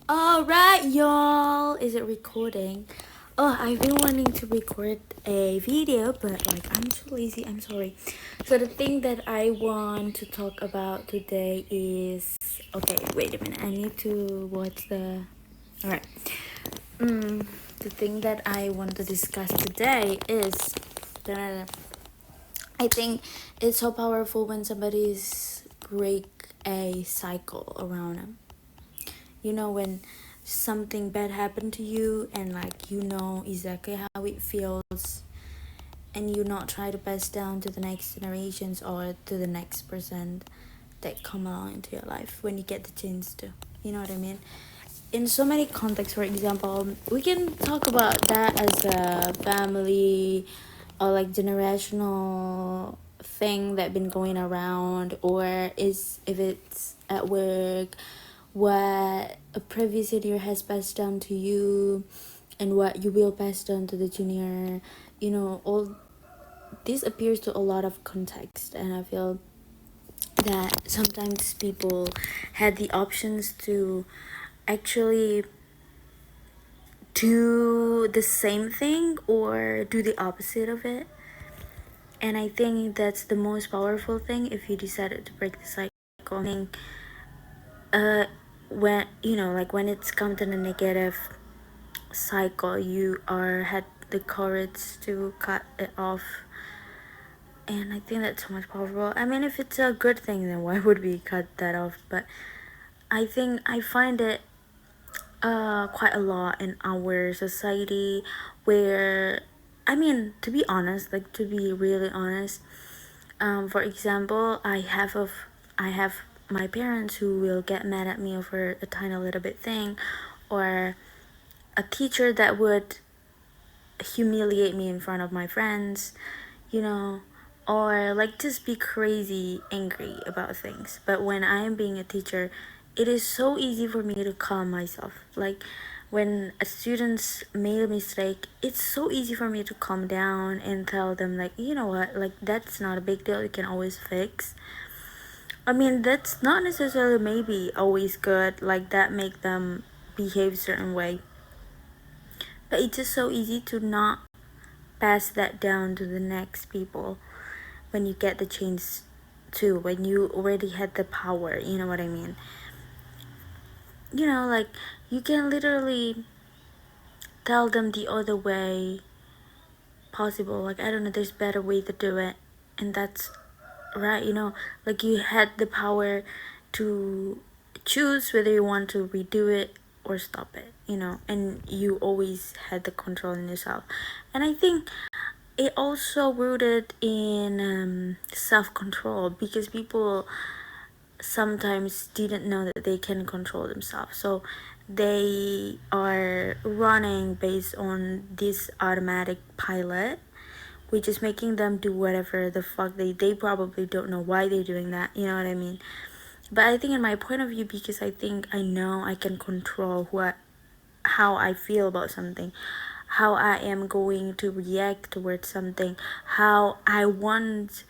Alright, y'all. Is it recording? Oh, I've been wanting to record a video, but I'm too lazy. I'm sorry. So, the thing that I want to talk about today is. Okay, wait a minute. I need to watch the. Alright. The thing that I want to discuss today is. I think it's so powerful when somebody's break a cycle around them. You know, when something bad happened to you and you know exactly how it feels, and you not try to pass down to the next generations or to the next person that come along into your life when you get the chance to, you know what I mean? In so many contexts, for example, we can talk about that as a family or generational thing that been going around, or is if it's at work, what a previous senior has passed down to you and what you will pass down to the junior. You know, all this appears to a lot of context, and I feel that sometimes people had the options to actually do the same thing or do the opposite of it. And I think that's the most powerful thing if you decided to break the cycle. I think when when it's come to the negative cycle, you are had the courage to cut it off. And I think that's so much powerful. I mean, if it's a good thing, then why would we cut that off? But I think I find it quite a lot in our society where, I mean, to be honest, to be really honest, for example, I have my parents who will get mad at me over a tiny little bit thing, or a teacher that would humiliate me in front of my friends, you know, or just be crazy angry about things. But when I am being a teacher, it is so easy for me to calm myself. When a student's made a mistake, it's so easy for me to calm down and tell them you know what, that's not a big deal, you can always fix. I mean, that's not necessarily maybe always good, that make them behave a certain way, but it's just so easy to not pass that down to the next people when you get the chance to, when you already had the power, you know what I mean? You know, you can literally tell them the other way possible. I don't know, there's better way to do it, and that's right, you know, you had the power to choose whether you want to redo it or stop it, you know, and you always had the control in yourself. And I think it also rooted in self-control, because people sometimes didn't know that they can control themselves, so they are running based on this automatic pilot, which is making them do whatever the fuck they probably don't know why they're doing that, you know what I mean? But I think in my point of view, because I think I know I can control how I feel about something, how I am going to react towards something, how I want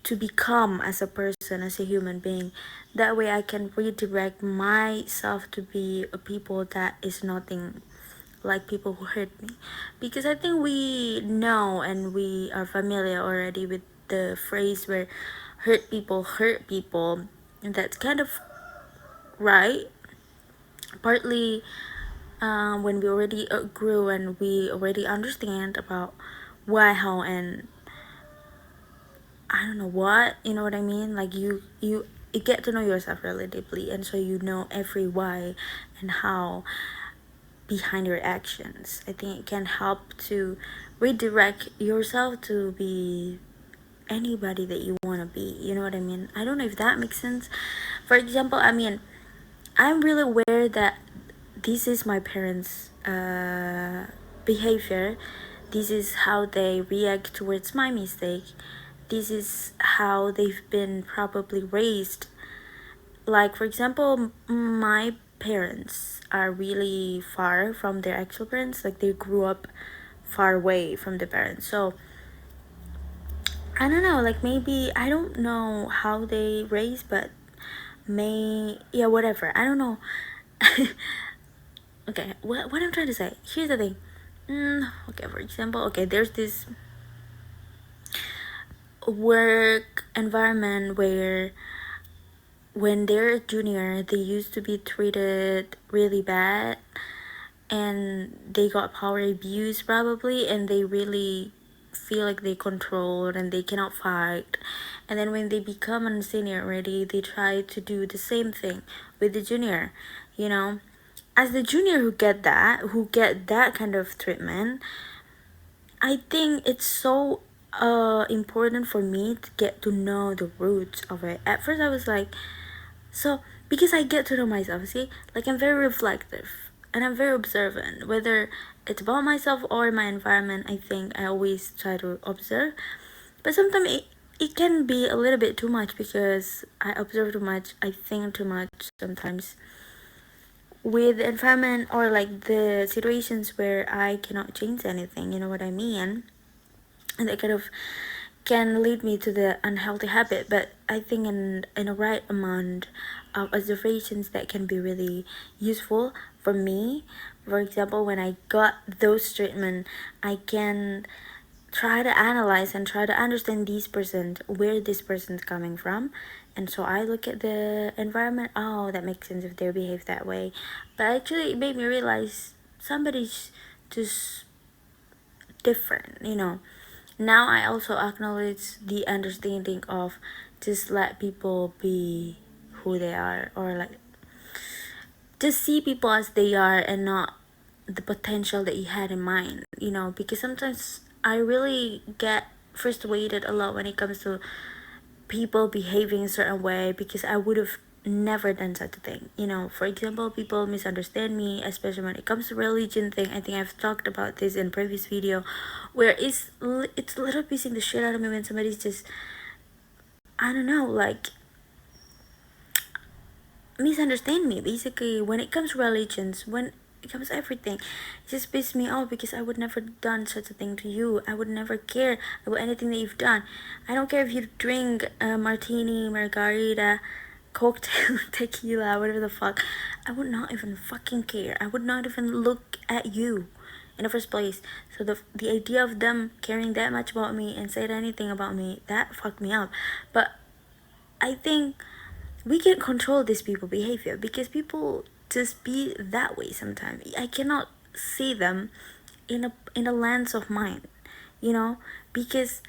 to become as a person, as a human being. That way I can redirect myself to be a people that is nothing like people who hurt me. Because I think we know and we are familiar already with the phrase where hurt people, and that's kind of right. Partly when we already grew and we already understand about why, how, and I don't know what, you know what I mean? You get to know yourself really deeply, and so you know every why and how behind your actions. I think it can help to redirect yourself to be anybody that you want to be, you know what I mean? I don't know if that makes sense. For example, I mean, I'm really aware that this is my parents behavior, this is how they react towards my mistake, this is how they've been probably raised. For example, my parents are really far from their actual parents, they grew up far away from the parents. So I don't know, maybe I don't know how they raise, but yeah, whatever, I don't know. okay, what I'm trying to say, here's the thing. Okay, for example, okay, there's this work environment where when they're a junior they used to be treated really bad, and they got power abuse probably, and they really feel like they controlled and they cannot fight. And then when they become a senior already, they try to do the same thing with the junior, you know. As the junior who get that kind of treatment, I think it's so important for me to get to know the roots of it. At first I was like, so because I get to know myself, see, like I'm very reflective and I'm very observant, whether it's about myself or my environment. I think I always try to observe, but sometimes it can be a little bit too much because I observe too much, I think too much sometimes with the environment or like the situations where I cannot change anything, you know what I mean? And that kind of can lead me to the unhealthy habit. But I think in a right amount of observations that can be really useful for me. For example, when I got those treatment, I can try to analyze and try to understand this person, where this person's coming from. And so I look at the environment, oh, that makes sense if they behave that way. But actually it made me realize somebody's just different, you know. Now I also acknowledge the understanding of just let people be who they are, or like just see people as they are and not the potential that you had in mind, you know. Because sometimes I really get frustrated a lot when it comes to people behaving a certain way, because I would have never done such a thing, you know. For example, people misunderstand me, especially when it comes to religion thing. I think I've talked about this in previous video, where it's a little pissing the shit out of me when somebody's just, I don't know, like misunderstand me basically when it comes to religions, when it comes to everything. It just pisses me off because I would never done such a thing to you. I would never care about anything that you've done. I don't care if you drink martini, margarita, cocktail, tequila, whatever the fuck. I would not even fucking care. I would not even look at you in the first place. So the idea of them caring that much about me and said anything about me, that fucked me up. But I think we can't control these people behavior, because people just be that way sometimes. I cannot see them in a lens of mine, you know, because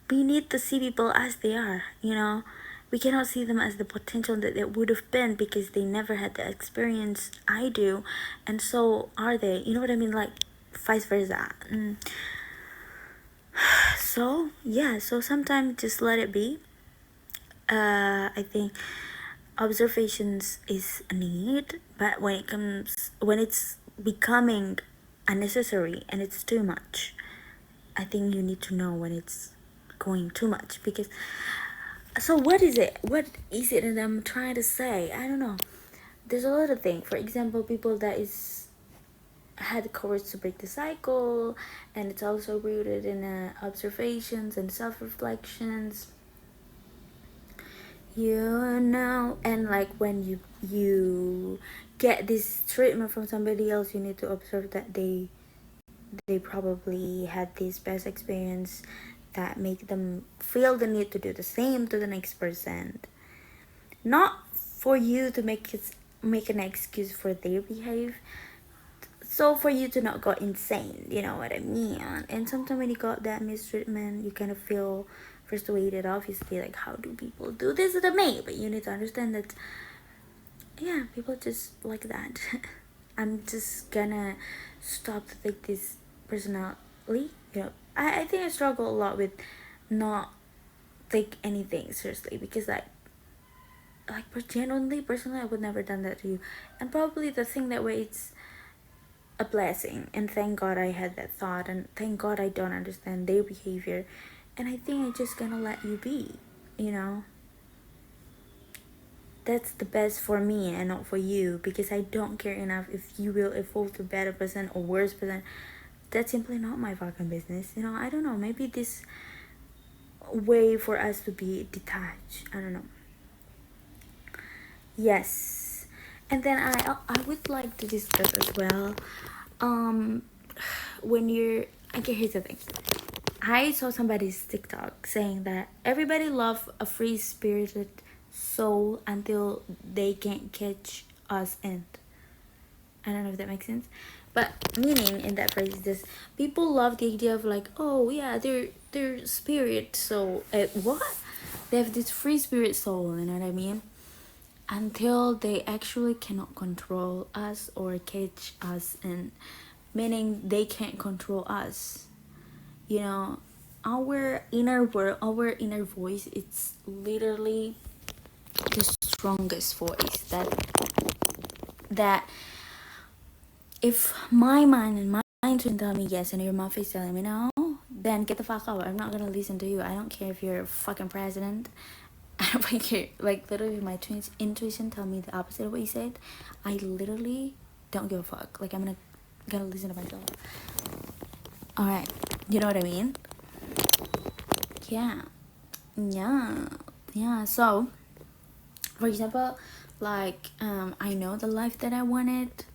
we need to see people as they are, you know. We cannot see them as the potential that they would have been, because they never had the experience I do, and so are they, you know what I mean, like vice versa. So yeah, so sometimes just let it be. I think observations is a need, but when it's becoming unnecessary and it's too much, I think you need to know when it's going too much. Because so what is it that I'm trying to say? I don't know. There's a lot of things. For example, people that is had the courage to break the cycle, and it's also rooted in observations and self-reflections, you know. And like when you get this treatment from somebody else, you need to observe that they probably had this best experience that make them feel the need to do the same to the next person, not for you to make an excuse for their behave, so for you to not go insane, you know what I mean. And sometimes when you got that mistreatment, you kind of feel frustrated, obviously, like how do people do this to me? But you need to understand that, yeah, people just like that. I'm just gonna stop to take this personally, you know. I think I struggle a lot with not take anything seriously, because but genuinely, personally, I would never done that to you. And probably the thing that way, it's a blessing, and thank God I had that thought, and thank God I don't understand their behavior, and I think I'm just gonna let you be, you know. That's the best for me and not for you, because I don't care enough if you will evolve to a better person or worse person. That's simply not my fucking business, you know. I don't know, maybe this way for us to be detached, I don't know. Yes. And then I would like to discuss as well, when you're, okay, here's the thing. I saw somebody's TikTok saying that everybody love a free spirited soul until they can't catch us in. I don't know if that makes sense, but meaning in that phrase is this: people love the idea of like, oh yeah, they're spirit soul. What? They have this free spirit soul. You know what I mean? Until they actually cannot control us or catch us in, meaning they can't control us. You know, our inner world, our inner voice, it's literally the strongest voice that if my mind and my intuition tell me yes and your mouth is telling me no, then get the fuck out. I'm not gonna listen to you. I don't care if you're a fucking president. I don't care. Like, literally, if my intuition tell me the opposite of what you said, I literally don't give a fuck. Like, I'm gonna listen to myself. Alright, you know what I mean? Yeah. So, for example, like, I know the life that I wanted,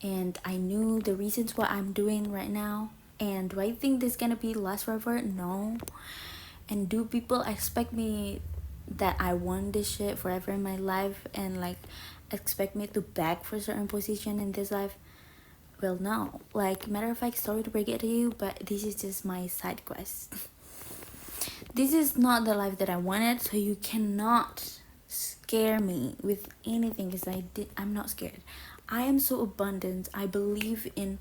and I knew the reasons what I'm doing right now. And do I think this gonna be last forever? No. And do people expect me that I want this shit forever in my life, and like expect me to beg for a certain position in this life? Well, no. Like, matter of fact, sorry to break it to you, but this is just my side quest. This is not the life that I wanted, so you cannot scare me with anything, because I'm not scared. I am so abundant. I believe in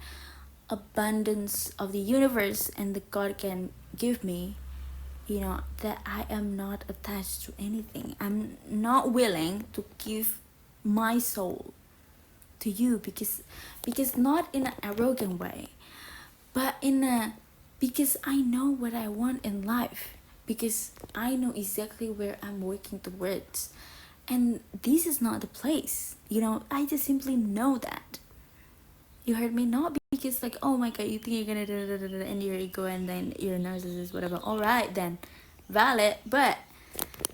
abundance of the universe and that God can give me, you know, that I am not attached to anything. I'm not willing to give my soul to you, because not in an arrogant way, but because I know what I want in life, because I know exactly where I'm working towards, and this is not the place, you know. I just simply know that. You heard me? Not because like, oh my god, you think you're gonna do and your ego, and then you're a narcissist, whatever. All right then, valid. But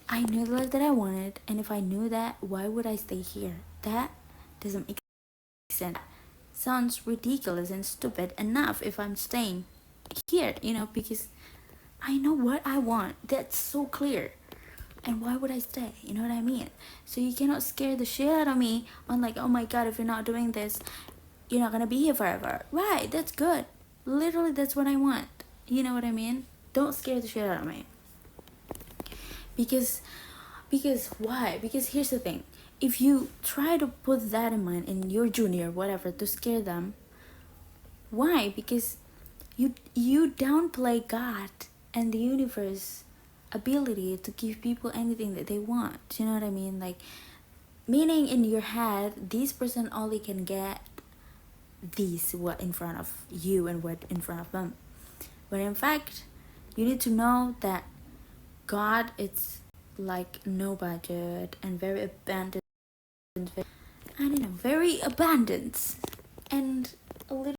I knew the life that I wanted, and if I knew that, why would I stay here? That doesn't make sense. Sounds ridiculous and stupid enough if I'm staying here, you know, because I know what I want. That's so clear. And why would I stay? You know what I mean? So you cannot scare the shit out of me on like, oh my god, if you're not doing this, you're not gonna be here forever. Right, that's good. Literally, that's what I want. You know what I mean? Don't scare the shit out of me. Because why? Because here's the thing. If you try to put that in mind in your junior, whatever, to scare them, why? Because you downplay God and the universe ability to give people anything that they want. You know what I mean? Like, meaning in your head, this person only can get this, what in front of you and what in front of them. But in fact, you need to know that God, it's like no budget and very abundant. I don't know, very abundant and a little